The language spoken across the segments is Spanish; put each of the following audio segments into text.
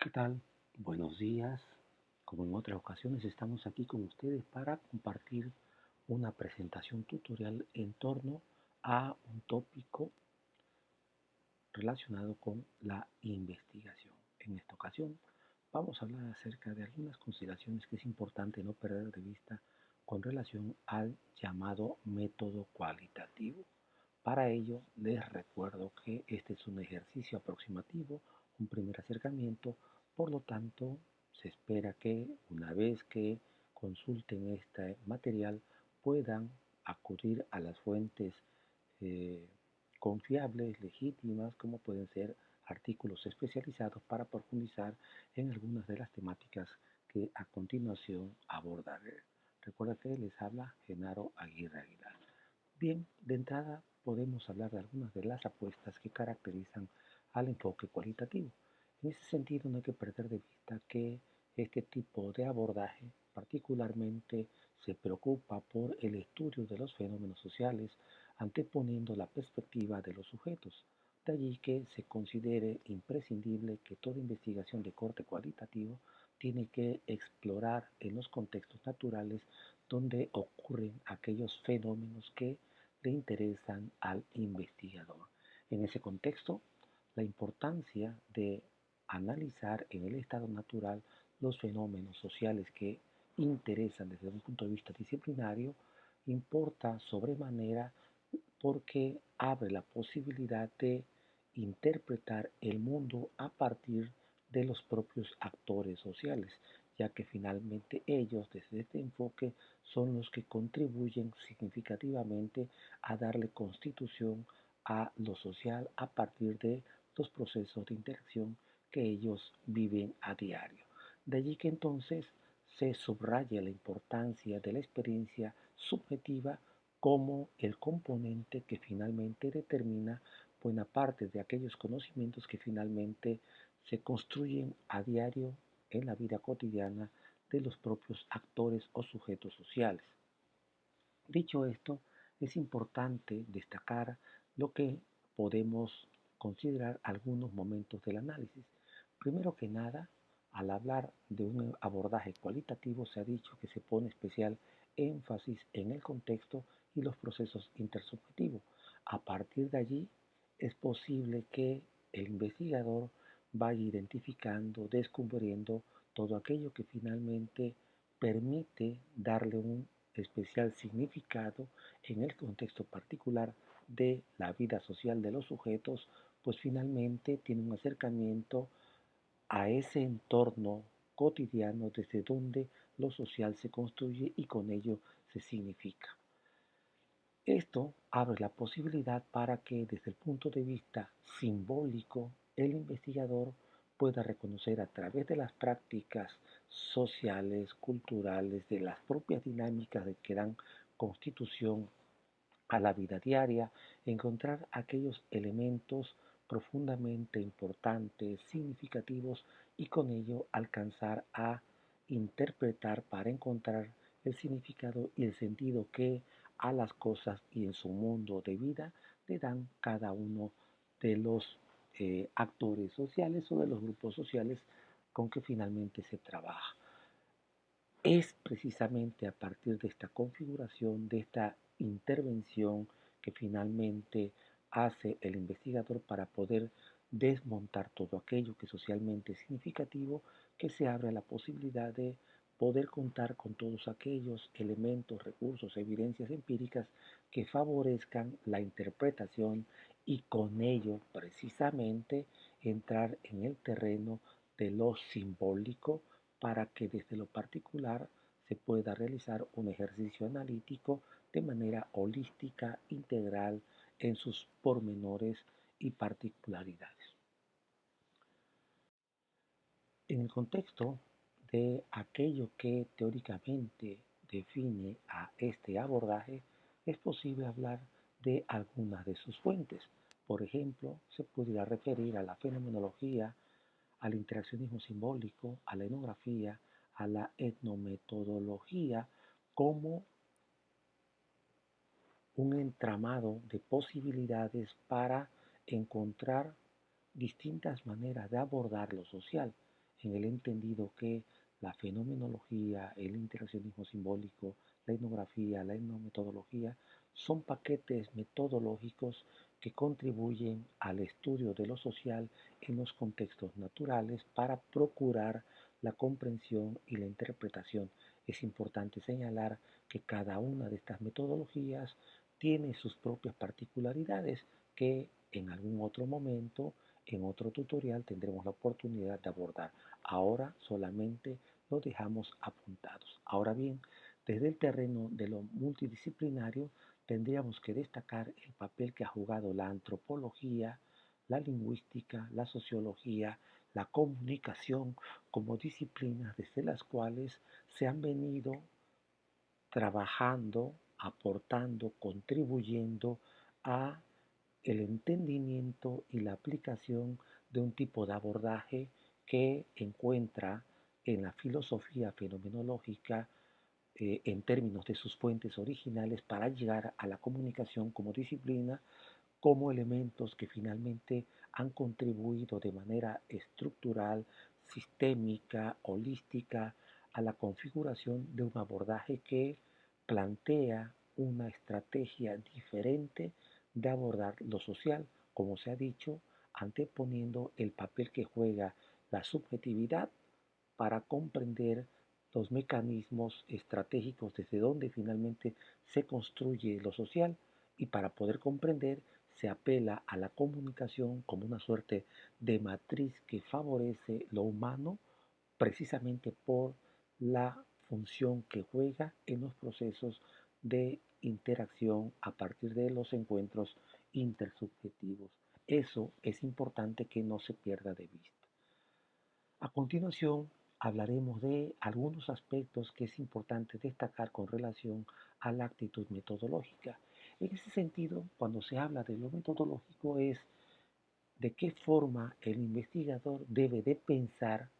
¿Qué tal? Buenos días. Como en otras ocasiones, estamos aquí con ustedes para compartir una presentación tutorial en torno a un tópico relacionado con la investigación. En esta ocasión, vamos a hablar acerca de algunas consideraciones que es importante no perder de vista con relación al llamado método cualitativo. Para ello, les recuerdo que este es un ejercicio aproximativo, un primer acercamiento, por lo tanto, se espera que una vez que consulten este material puedan acudir a las fuentes eh, confiables, legítimas, como pueden ser artículos especializados para profundizar en algunas de las temáticas que a continuación abordaré. Recuerda que les habla Genaro Aguirre Aguilar. Bien, de entrada podemos hablar de algunas de las apuestas que caracterizan al enfoque cualitativo. En ese sentido, no hay que perder de vista que este tipo de abordaje particularmente se preocupa por el estudio de los fenómenos sociales, anteponiendo la perspectiva de los sujetos. De allí que se considere imprescindible que toda investigación de corte cualitativo tiene que explorar en los contextos naturales donde ocurren aquellos fenómenos que le interesan al investigador. En ese contexto, la importancia de analizar en el estado natural los fenómenos sociales que interesan desde un punto de vista disciplinario importa sobremanera porque abre la posibilidad de interpretar el mundo a partir de los propios actores sociales, ya que finalmente ellos desde este enfoque son los que contribuyen significativamente a darle constitución a lo social a partir de los procesos de interacción que ellos viven a diario. De allí que entonces se subraya la importancia de la experiencia subjetiva como el componente que finalmente determina buena parte de aquellos conocimientos que finalmente se construyen a diario en la vida cotidiana de los propios actores o sujetos sociales. Dicho esto, es importante destacar lo que podemos considerar algunos momentos del análisis. Primero que nada, al hablar de un abordaje cualitativo se ha dicho que se pone especial énfasis en el contexto y los procesos intersubjetivos. A partir de allí, es posible que el investigador vaya identificando, descubriendo todo aquello que finalmente permite darle un especial significado en el contexto particular de la vida social de los sujetos, pues finalmente tiene un acercamiento a ese entorno cotidiano desde donde lo social se construye y con ello se significa. Esto abre la posibilidad para que desde el punto de vista simbólico el investigador pueda reconocer a través de las prácticas sociales, culturales, de las propias dinámicas que dan constitución a la vida diaria, encontrar aquellos elementos profundamente importantes, significativos y con ello alcanzar a interpretar para encontrar el significado y el sentido que a las cosas y en su mundo de vida le dan cada uno de los actores sociales o de los grupos sociales con que finalmente se trabaja. Es precisamente a partir de esta configuración, de esta intervención que finalmente hace el investigador para poder desmontar todo aquello que socialmente es significativo, que se abre la posibilidad de poder contar con todos aquellos elementos, recursos, evidencias empíricas que favorezcan la interpretación y con ello precisamente entrar en el terreno de lo simbólico para que desde lo particular se pueda realizar un ejercicio analítico de manera holística, integral, en sus pormenores y particularidades. En el contexto de aquello que teóricamente define a este abordaje, es posible hablar de algunas de sus fuentes. Por ejemplo, se podría referir a la fenomenología, al interaccionismo simbólico, a la etnografía, a la etnometodología como un entramado de posibilidades para encontrar distintas maneras de abordar lo social. en el entendido que la fenomenología, el interaccionismo simbólico, la etnografía, la etnometodología son paquetes metodológicos que contribuyen al estudio de lo social en los contextos naturales para procurar la comprensión y la interpretación. Es importante señalar que cada una de estas metodologías tiene sus propias particularidades que en algún otro momento, en otro tutorial, tendremos la oportunidad de abordar. Ahora solamente lo dejamos apuntados. Ahora bien, desde el terreno de lo multidisciplinario, tendríamos que destacar el papel que ha jugado la antropología, la lingüística, la sociología, la comunicación como disciplinas desde las cuales se han venido trabajando, aportando, contribuyendo a el entendimiento y la aplicación de un tipo de abordaje que encuentra en la filosofía fenomenológica en términos de sus fuentes originales para llegar a la comunicación como disciplina, como elementos que finalmente han contribuido de manera estructural, sistémica, holística, a la configuración de un abordaje que plantea una estrategia diferente de abordar lo social, como se ha dicho, anteponiendo el papel que juega la subjetividad para comprender los mecanismos estratégicos desde donde finalmente se construye lo social, y para poder comprender se apela a la comunicación como una suerte de matriz que favorece lo humano precisamente por la función que juega en los procesos de interacción a partir de los encuentros intersubjetivos. Eso es importante que no se pierda de vista. A continuación, hablaremos de algunos aspectos que es importante destacar con relación a la actitud metodológica. En ese sentido, cuando se habla de lo metodológico es de qué forma el investigador debe de pensar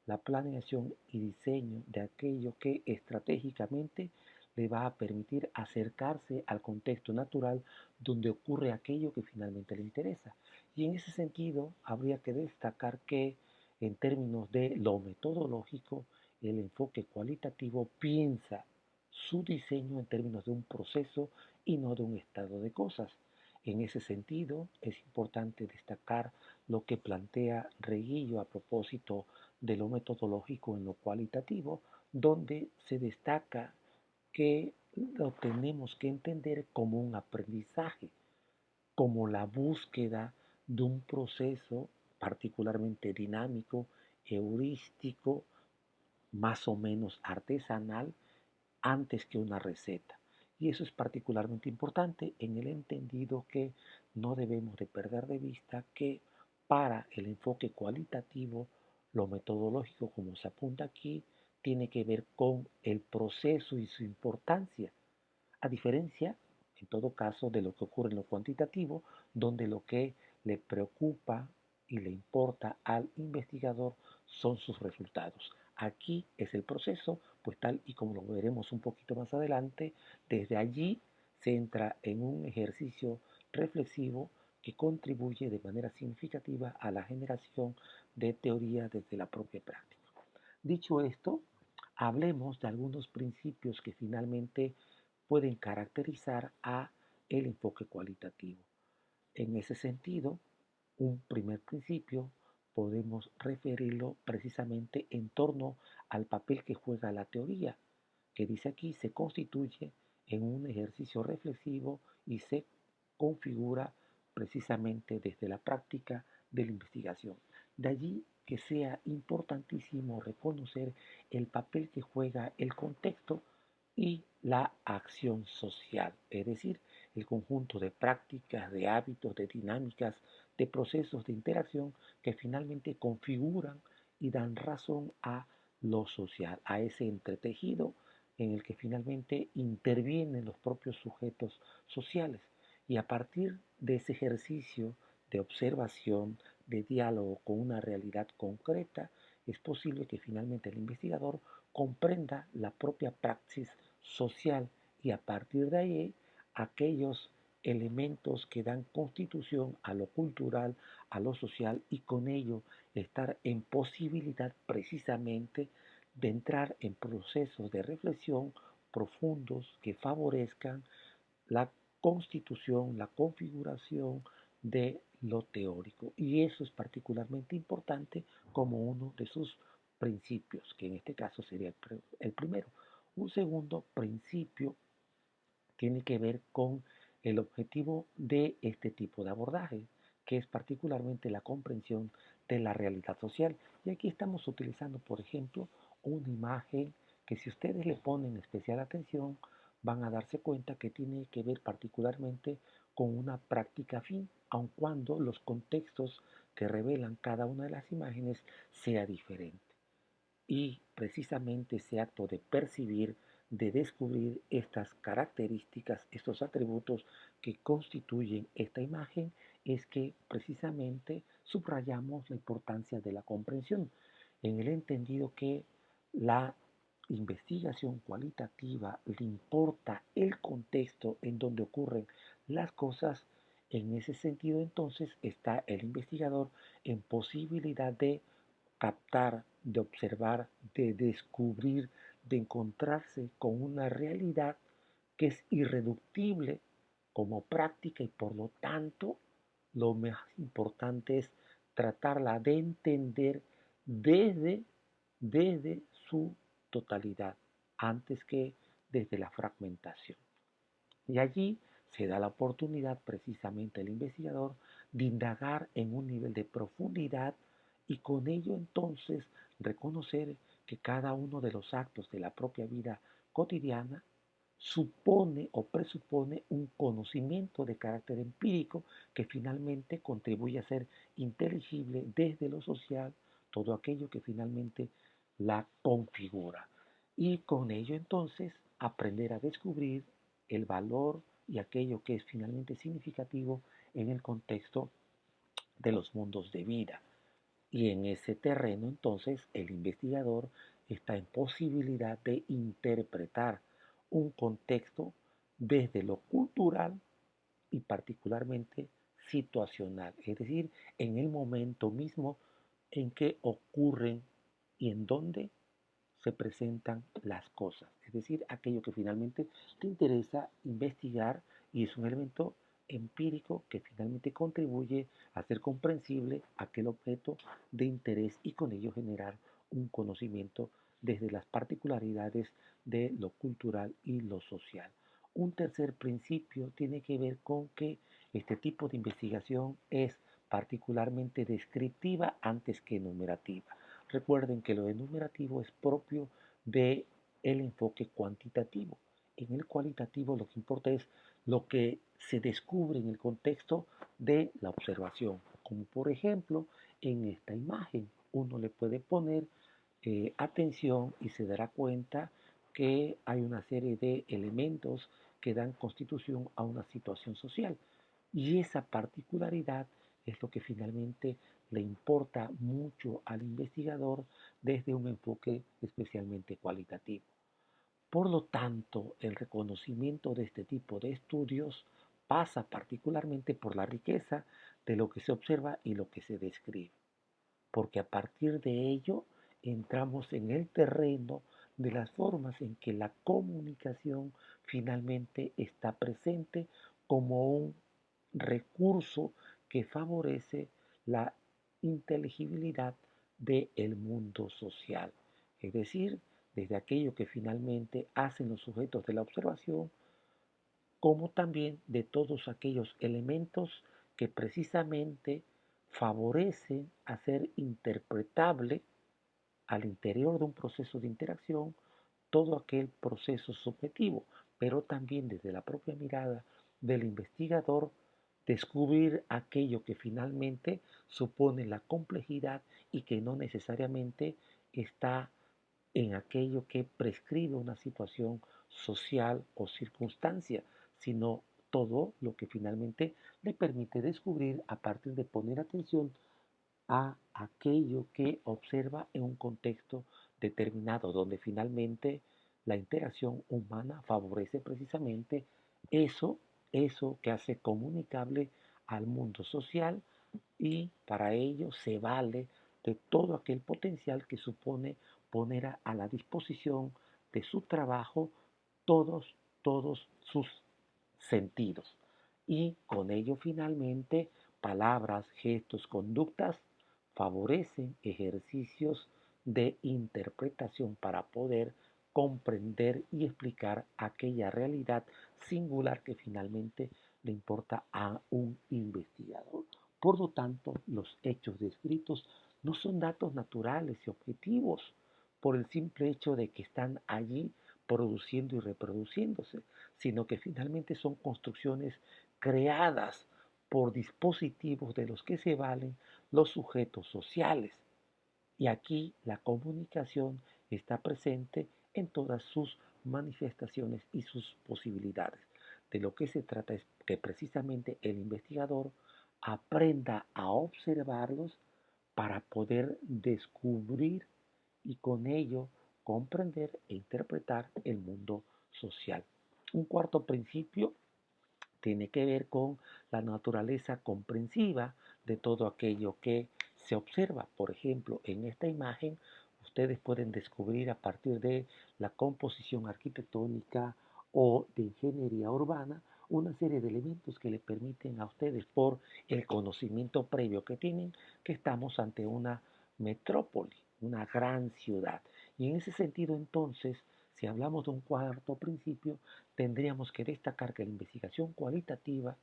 la planeación y diseño de aquello que estratégicamente le va a permitir acercarse al contexto natural donde ocurre aquello que finalmente le interesa. Y en ese sentido, habría que destacar que en términos de lo metodológico, el enfoque cualitativo piensa su diseño en términos de un proceso y no de un estado de cosas. En ese sentido, es importante destacar lo que plantea Reguillo a propósito de lo metodológico en lo cualitativo, donde se destaca que lo tenemos que entender como un aprendizaje, como la búsqueda de un proceso particularmente dinámico, heurístico, más o menos artesanal, antes que una receta. Y eso es particularmente importante en el entendido que no debemos de perder de vista que para el enfoque cualitativo, lo metodológico, como se apunta aquí, tiene que ver con el proceso y su importancia, a diferencia, en todo caso, de lo que ocurre en lo cuantitativo, donde lo que le preocupa y le importa al investigador son sus resultados. Aquí es el proceso, pues tal y como lo veremos un poquito más adelante, desde allí se entra en un ejercicio reflexivo que contribuye de manera significativa a la generación de teoría desde la propia práctica. Dicho esto, hablemos de algunos principios que finalmente pueden caracterizar a el enfoque cualitativo. En ese sentido, un primer principio podemos referirlo precisamente en torno al papel que juega la teoría, que dice aquí se constituye en un ejercicio reflexivo y se configura precisamente desde la práctica de la investigación. De allí que sea importantísimo reconocer el papel que juega el contexto y la acción social, es decir, el conjunto de prácticas, de hábitos, de dinámicas, de procesos de interacción que finalmente configuran y dan razón a lo social, a ese entretejido en el que finalmente intervienen los propios sujetos sociales. Y a partir de ese ejercicio de observación, de diálogo con una realidad concreta, es posible que finalmente el investigador comprenda la propia praxis social y a partir de ahí aquellos elementos que dan constitución a lo cultural, a lo social y con ello estar en posibilidad precisamente de entrar en procesos de reflexión profundos que favorezcan la constitución, la configuración de lo teórico. Y eso es particularmente importante como uno de sus principios, que en este caso sería el primero. Un segundo principio tiene que ver con el objetivo de este tipo de abordaje, que es particularmente la comprensión de la realidad social. Y aquí estamos utilizando, por ejemplo, una imagen que si ustedes le ponen especial atención, van a darse cuenta que tiene que ver particularmente con una práctica afín, aun cuando los contextos que revelan cada una de las imágenes sea diferente. Y precisamente ese acto de percibir, de descubrir estas características, estos atributos que constituyen esta imagen, es que precisamente subrayamos la importancia de la comprensión, en el entendido que la investigación cualitativa le importa el contexto en donde ocurren las cosas. En ese sentido, entonces, está el investigador en posibilidad de captar, de observar, de descubrir, de encontrarse con una realidad que es irreductible como práctica y por lo tanto lo más importante es tratarla de entender desde, desde su totalidad, antes que desde la fragmentación. Y allí se da la oportunidad precisamente al investigador de indagar en un nivel de profundidad y con ello entonces reconocer que cada uno de los actos de la propia vida cotidiana supone o presupone un conocimiento de carácter empírico que finalmente contribuye a ser inteligible desde lo social, todo aquello que finalmente la configura. Y con ello entonces aprender a descubrir el valor y aquello que es finalmente significativo en el contexto de los mundos de vida. Y en ese terreno entonces el investigador está en posibilidad de interpretar un contexto desde lo cultural y particularmente situacional, es decir, en el momento mismo en que ocurren y en dónde se presentan las cosas, es decir, aquello que finalmente te interesa investigar y es un elemento empírico que finalmente contribuye a hacer comprensible aquel objeto de interés y con ello generar un conocimiento desde las particularidades de lo cultural y lo social. Un tercer principio tiene que ver con que este tipo de investigación es particularmente descriptiva antes que enumerativa. Recuerden que lo enumerativo es propio del enfoque cuantitativo. En el cualitativo lo que importa es lo que se descubre en el contexto de la observación. Como por ejemplo en esta imagen, uno le puede poner atención y se dará cuenta que hay una serie de elementos que dan constitución a una situación social. Y esa particularidad es lo que finalmente le importa mucho al investigador desde un enfoque especialmente cualitativo. Por lo tanto, el reconocimiento de este tipo de estudios pasa particularmente por la riqueza de lo que se observa y lo que se describe, porque a partir de ello entramos en el terreno de las formas en que la comunicación finalmente está presente como un recurso que favorece la inteligibilidad del mundo social, es decir, desde aquello que finalmente hacen los sujetos de la observación, como también de todos aquellos elementos que precisamente favorecen hacer interpretable al interior de un proceso de interacción todo aquel proceso subjetivo, pero también desde la propia mirada del investigador descubrir aquello que finalmente supone la complejidad y que no necesariamente está en aquello que prescribe una situación social o circunstancia, sino todo lo que finalmente le permite descubrir a partir de poner atención a aquello que observa en un contexto determinado, donde finalmente la interacción humana favorece precisamente eso eso que hace comunicable al mundo social y para ello se vale de todo aquel potencial que supone poner a la disposición de su trabajo todos sus sentidos. Y con ello finalmente palabras, gestos, conductas favorecen ejercicios de interpretación para poder comprender y explicar aquella realidad singular que finalmente le importa a un investigador. Por lo tanto, los hechos descritos no son datos naturales y objetivos por el simple hecho de que están allí produciendo y reproduciéndose, sino que finalmente son construcciones creadas por dispositivos de los que se valen los sujetos sociales. Y aquí la comunicación está presente en todas sus manifestaciones y sus posibilidades. De lo que se trata es que precisamente el investigador aprenda a observarlos para poder descubrir y con ello comprender e interpretar el mundo social. Un cuarto principio tiene que ver con la naturaleza comprensiva de todo aquello que se observa. Por ejemplo, en esta imagen ustedes pueden descubrir a partir de la composición arquitectónica o de ingeniería urbana una serie de elementos que le permiten a ustedes, por el conocimiento previo que tienen, que estamos ante una metrópoli, una gran ciudad. Y en ese sentido, entonces, si hablamos de un cuarto principio, tendríamos que destacar que la investigación cualitativa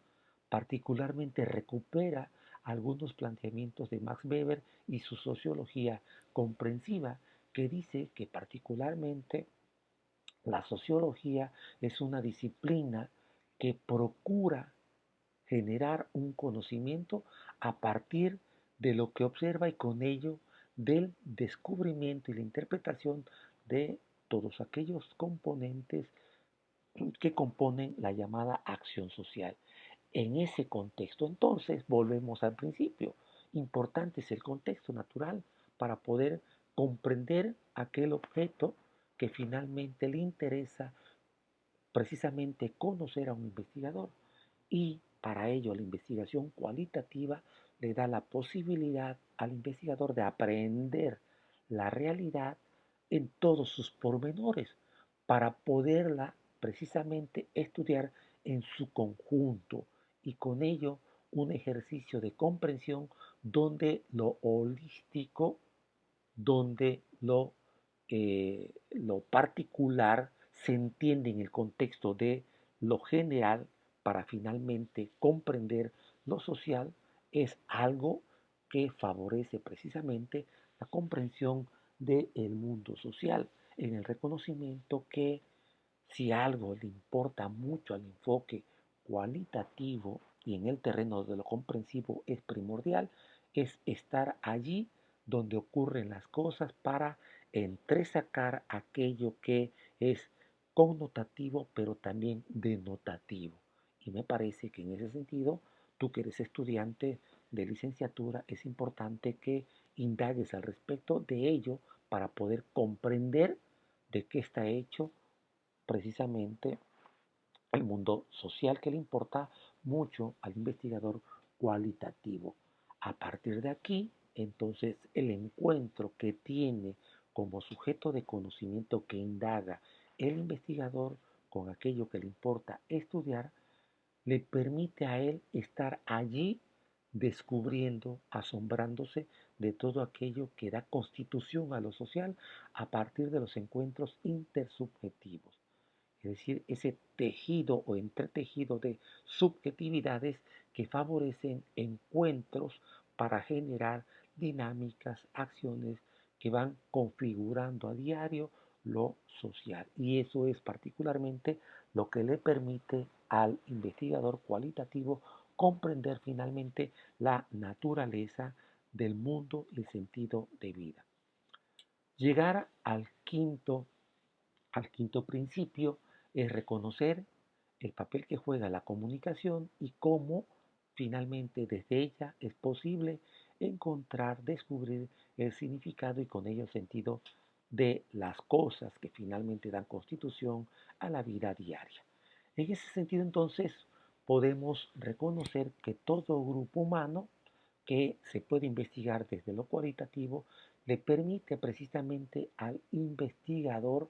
particularmente recupera algunos planteamientos de Max Weber y su sociología comprensiva, que dice que particularmente la sociología es una disciplina que procura generar un conocimiento a partir de lo que observa y con ello del descubrimiento y la interpretación de todos aquellos componentes que componen la llamada acción social. En ese contexto, entonces, volvemos al principio. Importante es el contexto natural para poder comprender aquel objeto que finalmente le interesa precisamente conocer a un investigador. Y para ello la investigación cualitativa le da la posibilidad al investigador de aprender la realidad en todos sus pormenores para poderla precisamente estudiar en su conjunto y con ello un ejercicio de comprensión donde lo holístico, donde lo particular se entiende en el contexto de lo general para finalmente comprender lo social, es algo que favorece precisamente la comprensión del mundo social, en el reconocimiento que si algo le importa mucho al enfoque cualitativo y en el terreno de lo comprensivo es primordial, es estar allí donde ocurren las cosas para entresacar aquello que es connotativo pero también denotativo. Y me parece que en ese sentido, tú que eres estudiante de licenciatura, es importante que indagues al respecto de ello para poder comprender de qué está hecho precisamente el mundo social, que le importa mucho al investigador cualitativo. A partir de aquí, entonces, el encuentro que tiene como sujeto de conocimiento que indaga el investigador con aquello que le importa estudiar, le permite a él estar allí descubriendo, asombrándose de todo aquello que da constitución a lo social a partir de los encuentros intersubjetivos, es decir, ese tejido o entretejido de subjetividades que favorecen encuentros para generar dinámicas, acciones que van configurando a diario lo social. Y eso es particularmente lo que le permite al investigador cualitativo comprender finalmente la naturaleza del mundo y el sentido de vida. Llegar al quinto principio es reconocer el papel que juega la comunicación y cómo finalmente desde ella es posible encontrar, descubrir el significado y con ello el sentido de las cosas que finalmente dan constitución a la vida diaria. En ese sentido, entonces, podemos reconocer que todo grupo humano que se puede investigar desde lo cualitativo le permite precisamente al investigador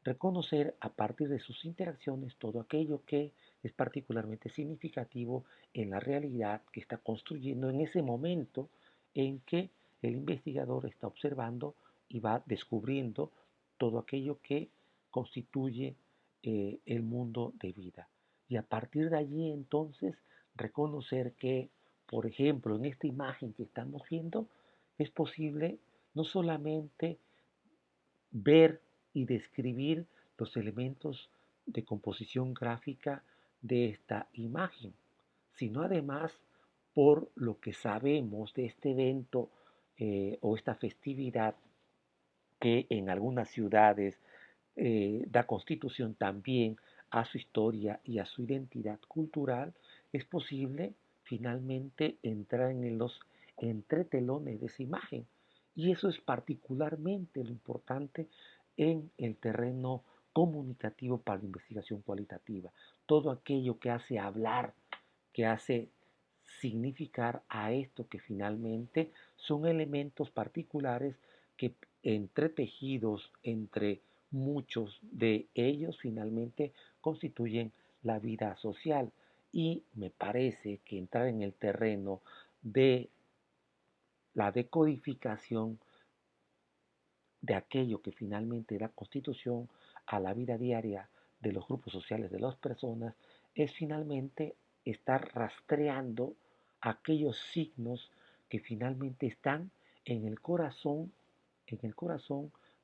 reconocer a partir de sus interacciones todo aquello que es particularmente significativo en la realidad que está construyendo en ese momento en que el investigador está observando y va descubriendo todo aquello que constituye el mundo de vida. Y a partir de allí entonces reconocer que, por ejemplo, en esta imagen que estamos viendo, es posible no solamente ver y describir los elementos de composición gráfica de esta imagen, sino además por lo que sabemos de este evento o esta festividad que en algunas ciudades da constitución también a su historia y a su identidad cultural, es posible finalmente entrar en los entretelones de esa imagen. Y eso es particularmente lo importante en el terreno comunicativo para la investigación cualitativa. Todo aquello que hace hablar, que hace significar a esto que finalmente son elementos particulares que entretejidos entre muchos de ellos finalmente constituyen la vida social. Y me parece que entrar en el terreno de la decodificación de aquello que finalmente da constitución a la vida diaria de los grupos sociales de las personas es finalmente estar rastreando aquellos signos que finalmente están en el corazón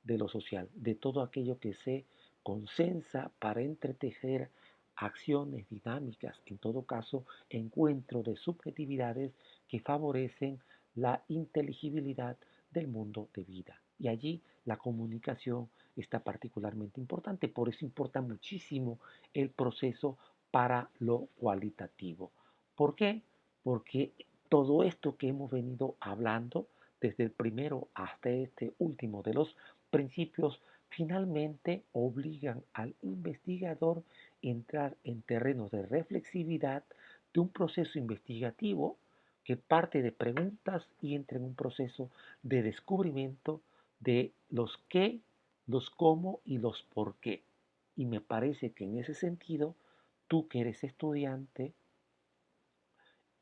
de lo social, de todo aquello que se consensa para entretejer acciones dinámicas, en todo caso, encuentro de subjetividades que favorecen la inteligibilidad del mundo de vida. Y allí la comunicación está particularmente importante. Por eso importa muchísimo el proceso para lo cualitativo. ¿Por qué? Porque todo esto que hemos venido hablando, desde el primero hasta este último de los principios, finalmente obligan al investigador a entrar en terrenos de reflexividad de un proceso investigativo que parte de preguntas y entra en un proceso de descubrimiento de los qué, los cómo y los por qué. Y me parece que en ese sentido, tú que eres estudiante,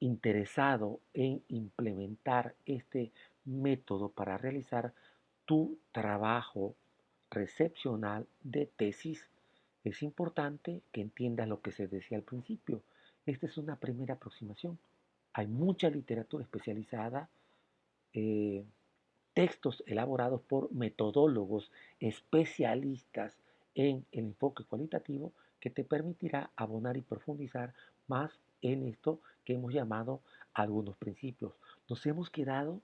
interesado en implementar este método para realizar tu trabajo recepcional de tesis, es importante que entiendas lo que se decía al principio. Esta es una primera aproximación. Hay mucha literatura especializada, eh, textos elaborados por metodólogos especialistas en el enfoque cualitativo que te permitirá abonar y profundizar más en esto que hemos llamado algunos principios. Nos hemos quedado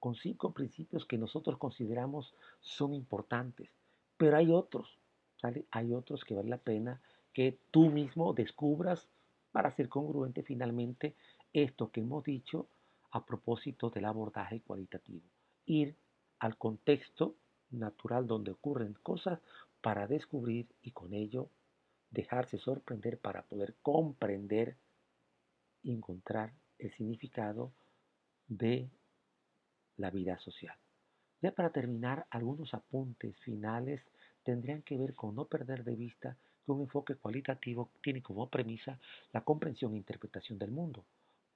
con 5 principios que nosotros consideramos son importantes, pero hay otros, ¿sale? Hay otros que vale la pena que tú mismo descubras para ser congruente finalmente esto que hemos dicho a propósito del abordaje cualitativo. Ir al contexto natural donde ocurren cosas para descubrir y con ello dejarse sorprender para poder comprender y encontrar el significado de la vida social. Ya para terminar, algunos apuntes finales tendrían que ver con no perder de vista que un enfoque cualitativo tiene como premisa la comprensión e interpretación del mundo.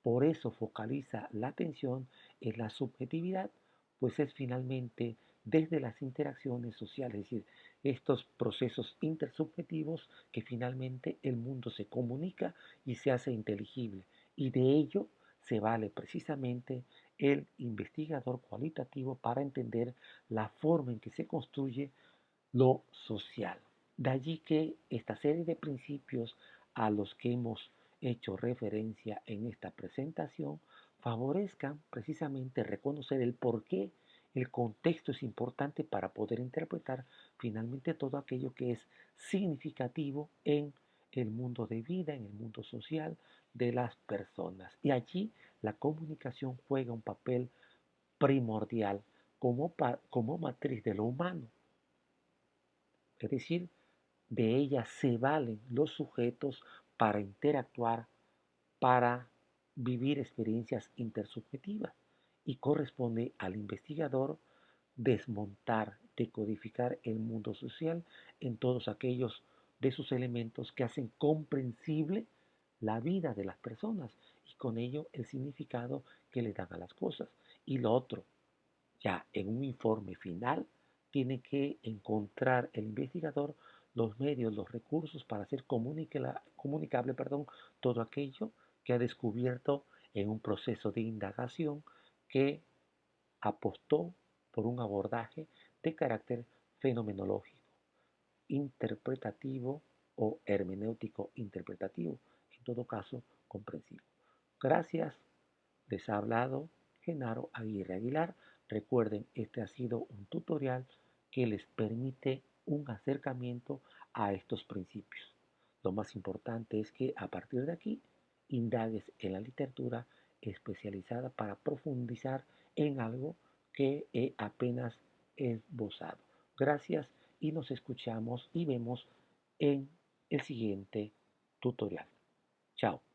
Por eso focaliza la atención en la subjetividad, pues es finalmente desde las interacciones sociales, es decir, estos procesos intersubjetivos que finalmente el mundo se comunica y se hace inteligible. Y de ello se vale precisamente el investigador cualitativo para entender la forma en que se construye lo social. De allí que esta serie de principios a los que hemos hecho referencia en esta presentación favorezcan precisamente reconocer el por qué el contexto es importante para poder interpretar finalmente todo aquello que es significativo en el mundo de vida, en el mundo social de las personas. Y allí la comunicación juega un papel primordial como matriz de lo humano. Es decir, de ella se valen los sujetos para interactuar para vivir experiencias intersubjetivas y corresponde al investigador desmontar, decodificar el mundo social en todos aquellos de sus elementos que hacen comprensible la vida de las personas y con ello el significado que le dan a las cosas. Y lo otro, ya en un informe final, tiene que encontrar el investigador los medios, los recursos para hacer comunicable, todo aquello que ha descubierto en un proceso de indagación que apostó por un abordaje de carácter fenomenológico, interpretativo o hermenéutico interpretativo, en todo caso comprensivo. Gracias, les ha hablado Genaro Aguirre Aguilar. Recuerden, este ha sido un tutorial que les permite un acercamiento a estos principios. Lo más importante es que a partir de aquí indagues en la literatura especializada para profundizar en algo que he apenas esbozado. Gracias y nos escuchamos y vemos en el siguiente tutorial. Chao.